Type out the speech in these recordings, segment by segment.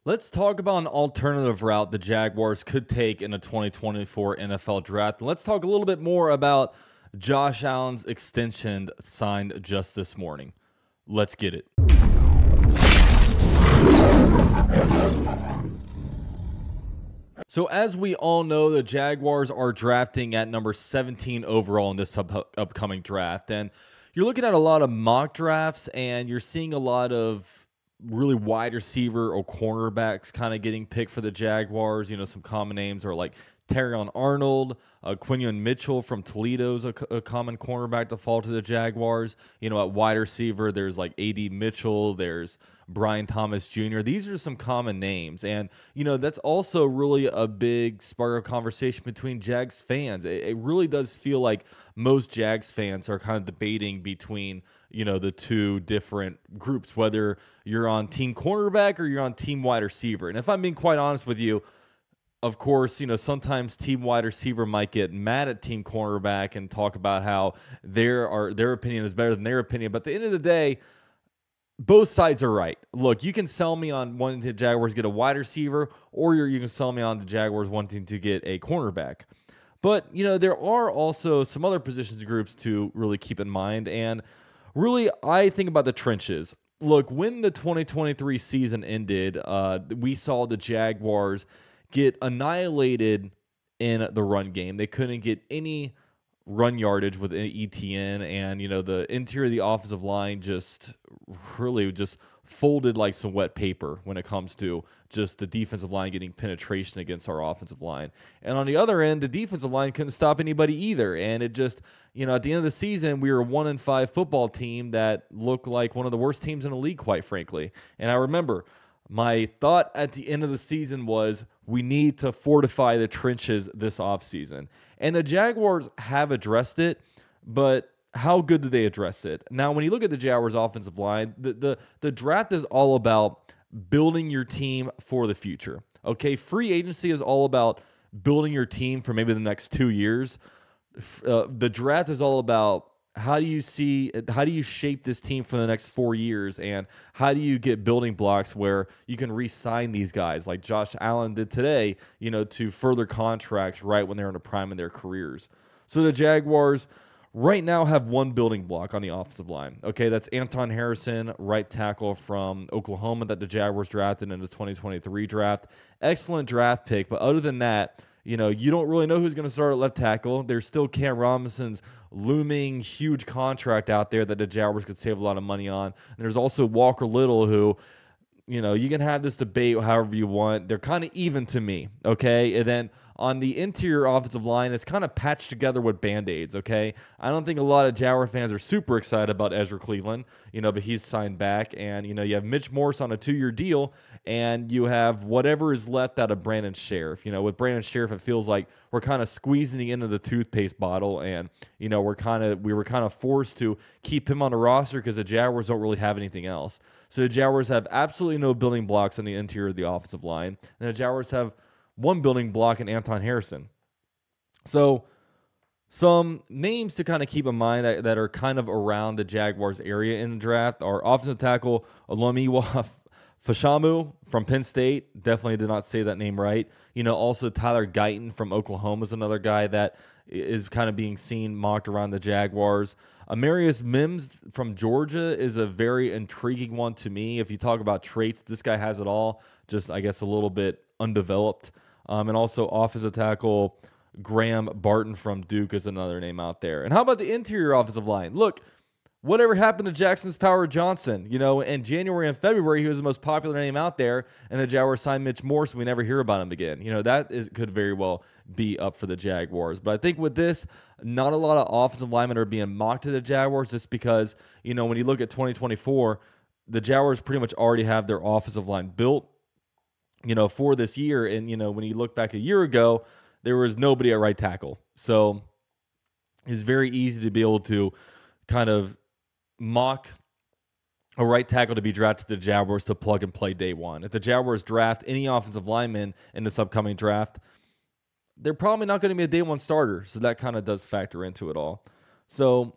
Let's talk about an alternative route the Jaguars could take in the 2024 NFL Draft. And let's talk a little bit more about Josh Allen's extension signed just this morning. Let's get it. So as we all know, the Jaguars are drafting at number 17 overall in this upcoming draft. And you're looking at a lot of mock drafts, and you're seeing a lot of really wide receiver or cornerbacks kind of getting picked for the Jaguars. You know, some common names are like Terrion Arnold, Quinion Mitchell from Toledo's a common cornerback to fall to the Jaguars. You know, at wide receiver, there's like A.D. Mitchell, there's Brian Thomas Jr. These are some common names. And, you know, that's also really a big spark of conversation between Jags fans. It really does feel like most Jags fans are kind of debating between, you know, the two different groups, whether you're on team cornerback or you're on team wide receiver. And if I'm being quite honest with you, of course, you know, sometimes team wide receiver might get mad at team cornerback and talk about how their opinion is better than their opinion. But at the end of the day, both sides are right. Look, you can sell me on wanting the Jaguars get a wide receiver, or you can sell me on the Jaguars wanting to get a cornerback. But, you know, there are also some other positions groups to really keep in mind. And really, I think about the trenches. Look, when the 2023 season ended, we saw the Jaguars get annihilated in the run game. They couldn't get any run yardage with ETN, and, you know, the interior of the offensive line just really just folded like some wet paper when it comes to just the defensive line getting penetration against our offensive line. And on the other end, the defensive line couldn't stop anybody either. And it just, you know, at the end of the season, we were a 1-5 football team that looked like one of the worst teams in the league, quite frankly. And I remember my thought at the end of the season was, we need to fortify the trenches this offseason. And the Jaguars have addressed it, but how good do they address it? Now, when you look at the Jaguars' offensive line, the draft is all about building your team for the future. Okay, free agency is all about building your team for maybe the next 2 years. The draft is all about how do you shape this team for the next 4 years, and how do you get building blocks where you can re-sign these guys like Josh Allen did today, you know, to further contracts right when they're in the prime of their careers. So the Jaguars right now have one building block on the offensive line. Okay, that's Anton Harrison, right tackle from Oklahoma that the Jaguars drafted in the 2023 draft. Excellent draft pick, but other than that, you know, you don't really know who's going to start at left tackle. There's still Cam Robinson's looming huge contract out there that the Jaguars could save a lot of money on. And there's also Walker Little, who, you know, you can have this debate however you want. They're kind of even to me, okay? And then on the interior offensive line, it's kind of patched together with Band-Aids, okay? I don't think a lot of Jaguar fans are super excited about Ezra Cleveland, you know, but he's signed back. And, you know, you have Mitch Morse on a 2-year deal, and you have whatever is left out of Brandon Sheriff. You know, with Brandon Sheriff, it feels like we're kind of squeezing the end of the toothpaste bottle, and, you know, we were kind of forced to keep him on the roster because the Jaguars don't really have anything else. So the Jaguars have absolutely no building blocks on the interior of the offensive line, and the Jaguars have one building block in Anton Harrison. So some names to kind of keep in mind that are kind of around the Jaguars area in the draft are offensive tackle Olomiwa Fashamu from Penn State. Definitely did not say that name right. You know, also Tyler Guyton from Oklahoma is another guy that is kind of being seen mocked around the Jaguars. Amarius Mims from Georgia is a very intriguing one to me. If you talk about traits, this guy has it all, just I guess a little bit undeveloped. And also offensive tackle Graham Barton from Duke is another name out there. And how about the interior offensive line? Look, whatever happened to Jackson's Power Johnson? You know, in January and February, he was the most popular name out there, and the Jaguars signed Mitch Morse, so we never hear about him again. You know, could very well be up for the Jaguars. But I think with this, not a lot of offensive linemen are being mocked to the Jaguars just because, you know, when you look at 2024, the Jaguars pretty much already have their offensive line built, you know, for this year. And, you know, when you look back a year ago, there was nobody at right tackle. So it's very easy to be able to kind of mock a right tackle to be drafted to the Jaguars to plug and play day one. If the Jaguars draft any offensive lineman in this upcoming draft, they're probably not going to be a day one starter. So that kind of does factor into it all. So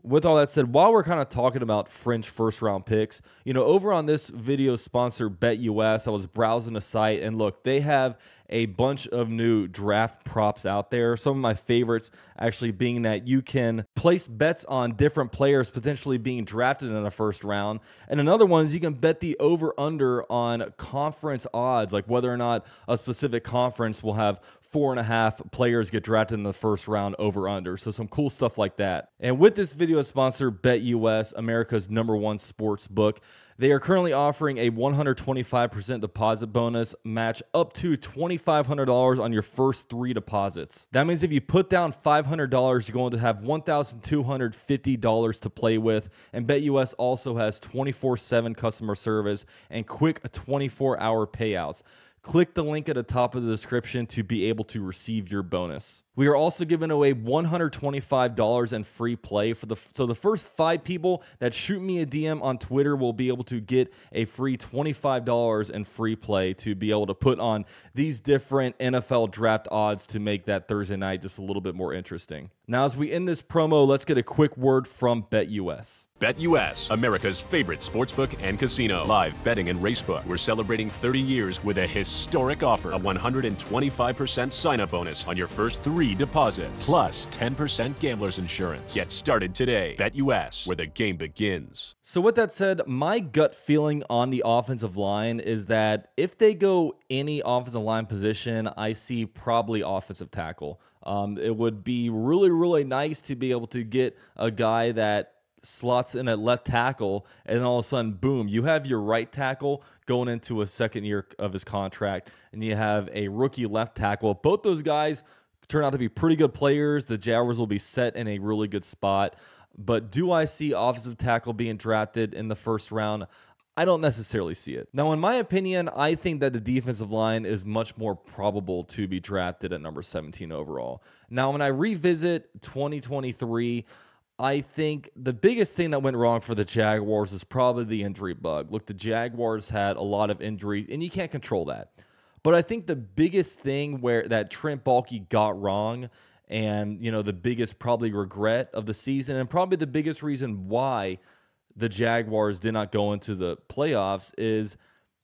with all that said, while we're kind of talking about French first round picks, over on this video sponsor BetUS, I was browsing the site, and look, they have a bunch of new draft props out there. Some of my favorites actually being that you can place bets on different players potentially being drafted in the first round. And another one is you can bet the over-under on conference odds, like whether or not a specific conference will have 4.5 players get drafted in the first round over under. So some cool stuff like that. And with this video sponsor, BetUS, America's #1 sports book, they are currently offering a 125% deposit bonus match up to $2,500 on your first 3 deposits. That means if you put down $500, you're going to have $1,250 to play with. And BetUS also has 24/7 customer service and quick 24-hour payouts. Click the link at the top of the description to be able to receive your bonus. We are also giving away $125 in free play for the first 5 people that shoot me a DM on Twitter will be able to get a free $25 in free play to be able to put on these different NFL draft odds to make that Thursday night just a little bit more interesting. Now, as we end this promo, let's get a quick word from BetUS. BetUS, America's favorite sportsbook and casino. Live betting and racebook. We're celebrating 30 years with a historic offer. A 125% sign-up bonus on your first 3 deposits. Plus 10% gambler's insurance. Get started today. BetUS, where the game begins. So with that said, my gut feeling on the offensive line is that if they go any offensive line position, I see probably offensive tackle. It would be really, really nice to be able to get a guy that slots in at left tackle, and then all of a sudden, boom, you have your right tackle going into a second year of his contract, and you have a rookie left tackle. Both those guys turn out to be pretty good players. The Jaguars will be set in a really good spot. But do I see offensive tackle being drafted in the first round? I don't necessarily see it. Now, in my opinion, I think that the defensive line is much more probable to be drafted at number 17 overall. Now, when I revisit 2023, I think the biggest thing that went wrong for the Jaguars is probably the injury bug. Look, the Jaguars had a lot of injuries, and you can't control that. But I think the biggest thing that Trent Baalke got wrong, and the biggest probably regret of the season, and probably the biggest reason why the Jaguars did not go into the playoffs, is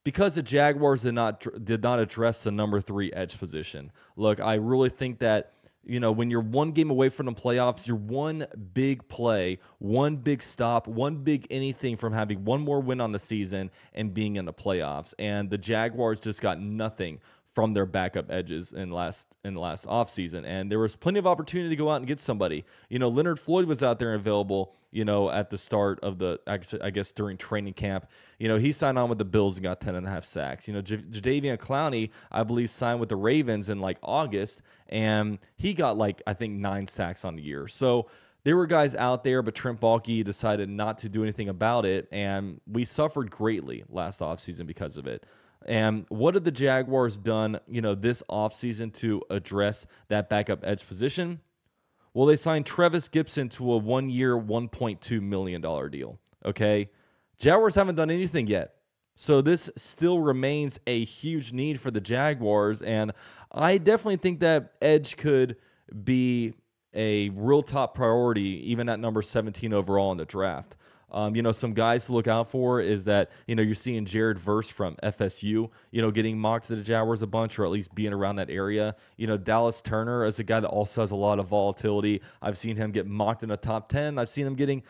because the Jaguars did not address the number 3 edge position. Look, I really think that when you're one game away from the playoffs, you're one big play, one big stop, one big anything from having one more win on the season and being in the playoffs. And the Jaguars just got nothing from their backup edges in the last offseason. And there was plenty of opportunity to go out and get somebody. Leonard Floyd was out there available, at the start of I guess during training camp. He signed on with the Bills and got 10.5 sacks. Jadeveon Clowney, I believe, signed with the Ravens in August, and he got I think 9 sacks on the year. So there were guys out there, but Trent Baalke decided not to do anything about it, and we suffered greatly last offseason because of it. And what have the Jaguars done, this offseason to address that backup edge position? Well, they signed Trevis Gibson to a 1-year, $1.2 million deal, okay? Jaguars haven't done anything yet. So this still remains a huge need for the Jaguars, and I definitely think that edge could be a real top priority, even at number 17 overall in the draft. Some guys to look out for is that, you're seeing Jared Verse from FSU, getting mocked to the Jaguars a bunch, or at least being around that area. Dallas Turner is a guy that also has a lot of volatility. I've seen him get mocked in the top 10. I've seen him getting,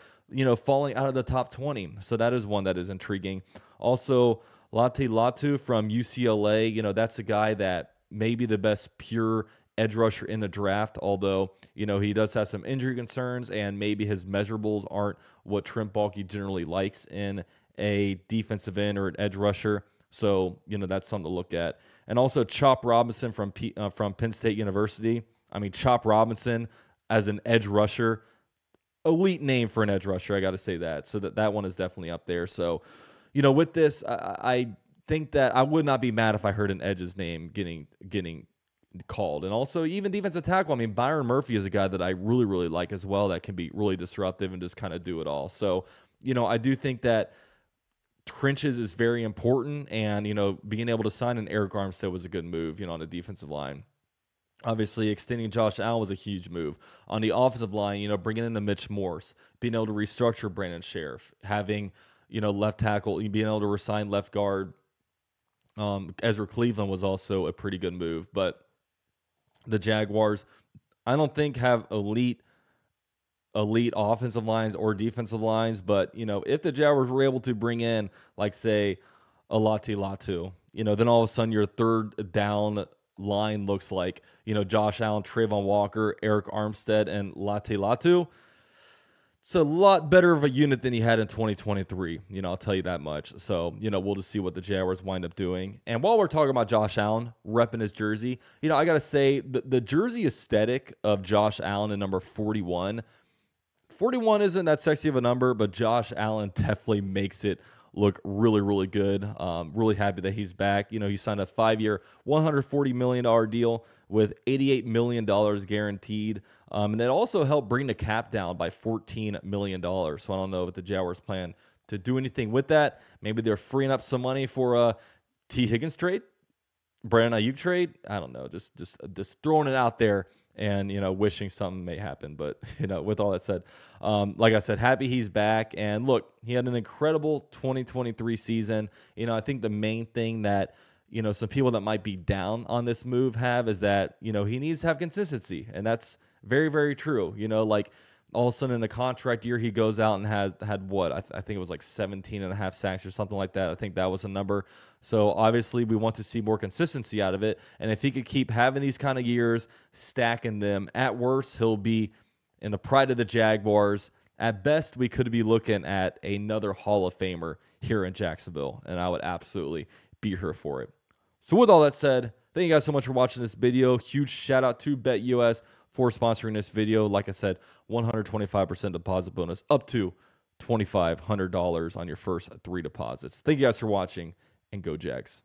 falling out of the top 20. So that is one that is intriguing. Also, Latte Latu from UCLA, that's a guy that may be the best pure edge rusher in the draft, although, he does have some injury concerns, and maybe his measurables aren't what Trent Baalke generally likes in a defensive end or an edge rusher. So, that's something to look at. And also Chop Robinson from Penn State University. I mean, Chop Robinson as an edge rusher, elite name for an edge rusher, I got to say that. So that one is definitely up there. So, with this, I think that I would not be mad if I heard an edge's name getting called. And also even defensive tackle, I mean, Byron Murphy is a guy that I really, really like as well, that can be really disruptive and just kind of do it all. So, I do think that trenches is very important, and, being able to sign an Eric Armstead was a good move, on the defensive line. Obviously, extending Josh Allen was a huge move. On the offensive line, bringing in the Mitch Morse, being able to restructure Brandon Sheriff, having, left tackle, being able to resign left guard. Ezra Cleveland was also a pretty good move. But the Jaguars, I don't think have elite offensive lines or defensive lines. But, if the Jaguars were able to bring in, like, say, a Latu, then all of a sudden your third down line looks like, Josh Allen, Trayvon Walker, Eric Armstead, and Latu. It's a lot better of a unit than he had in 2023. I'll tell you that much. So, we'll just see what the Jaguars wind up doing. And while we're talking about Josh Allen repping his jersey, I got to say the jersey aesthetic of Josh Allen in number 41. 41 isn't that sexy of a number, but Josh Allen definitely makes it look really, really good. Really happy that he's back. He signed a 5-year, $140 million deal with $88 million guaranteed. And it also helped bring the cap down by $14 million. So I don't know if the Jaguars plan to do anything with that. Maybe they're freeing up some money for a T. Higgins trade, Brandon Ayuk trade. I don't know. Just throwing it out there and, wishing something may happen. But, with all that said, like I said, happy he's back. And look, he had an incredible 2023 season. I think the main thing that, some people that might be down on this move is that, he needs to have consistency. And that's very, very true. Like all of a sudden in the contract year, he goes out and had what? I think it was like 17 and a half sacks or something like that. I think that was a number. So obviously we want to see more consistency out of it. And if he could keep having these kind of years, stacking them, at worst, he'll be in the pride of the Jaguars. At best, we could be looking at another Hall of Famer here in Jacksonville. And I would absolutely be here for it. So with all that said, thank you guys so much for watching this video. Huge shout out to BetUS for sponsoring this video. Like I said, 125% deposit bonus up to $2,500 on your first 3 deposits. Thank you guys for watching, and go Jags.